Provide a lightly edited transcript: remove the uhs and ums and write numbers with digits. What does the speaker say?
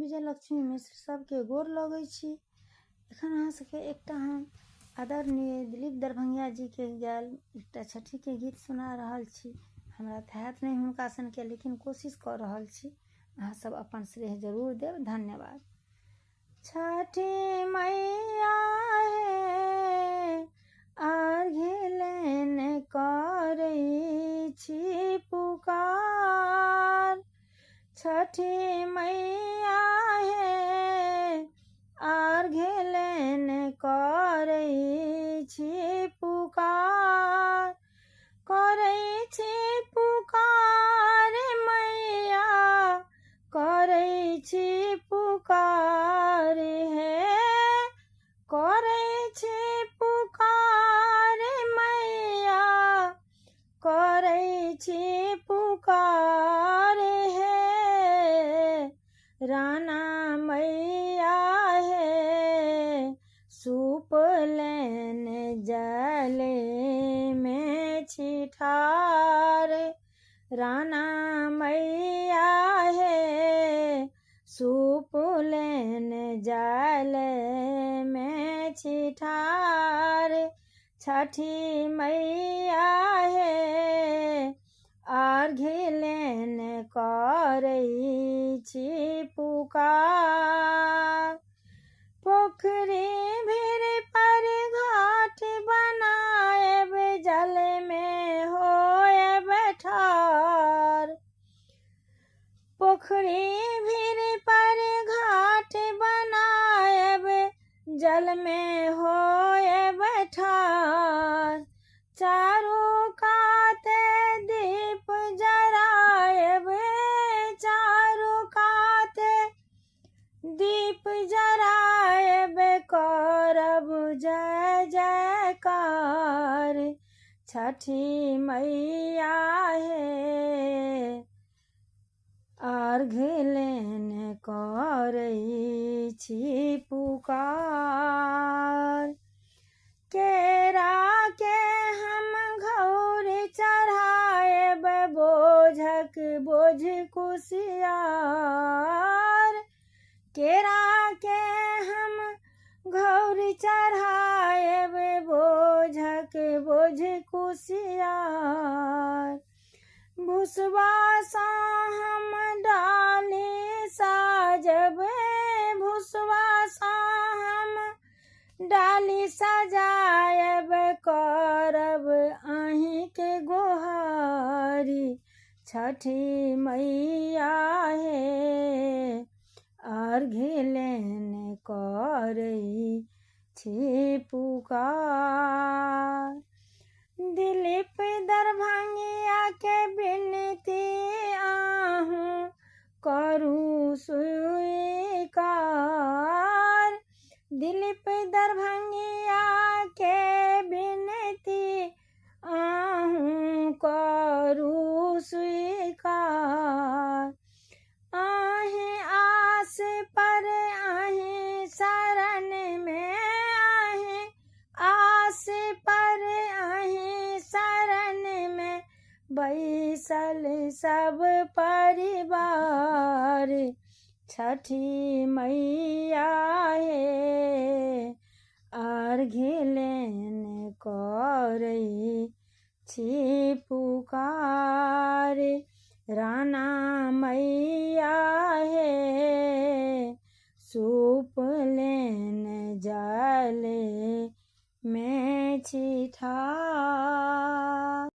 विजय लक्ष्मी मिश्र सबके गोर लगै छी। एखन अहाँ सबके एकटा हम आदरणीय दिलीप दरभंगिया जी के गायल एकटा छठी के गीत सुना रहल छी। हमरा तऽ हैत नहीं हुनका सन के, लेकिन कोशिश कर रहल छी। अहाँ सब अपन श्रेय जरूर देव। धन्यवाद। छठी मैया हे अर्घ्य लेने करै छी पुकार। छठी मैया हे अर्घ्य लेने करै छी पुकार। करै छी पुकार मैया करै छी पुकार हे। करै छी पुकार मैया करै छी पुकार हे। राना मैया हे सूप लेने जले में छी ठार। राना मैया हे सूप लेने जले में छी ठार। छठी मैया हे अर्घ्य लेने करै छी पुकार। पोखरी भीर पर घाट बनाएब जल में होएब ठार। पोखरी भीर पर घाट बनाएब जल में होएब ठार। चारू काते दीप जराएब चारू काते दीप जराएब करब जय जयकार। छठी मैया हे अर्घ्य लेने करै छी पुकार। केरा के हम घौर चढ़ाएब बोझक बोझ कुसियार। केरा के हम घौर चढ़ाएब बोझक बोझ कुसियार। भुसबा सा हम डाली साजब भुसबा सा हम डाली सजायब करब अहीं के गोहारी। छठी मैया हे अर्घ्य लेने करै छी पुकार। दिलीप दरभंगिया के बिनती आहूँ करू स्वीकार। दिलीप दरभंगिया के बिनती आहूँ करू स्वीकार। आहे आस पर आहे शरण में आहे आस पर आहे शरण में बैसल सब परिवार। छठी मैया हे अर्घ्य लेने करै छी पुकार। राना मैया हे सूप लेने जले में छी ठार।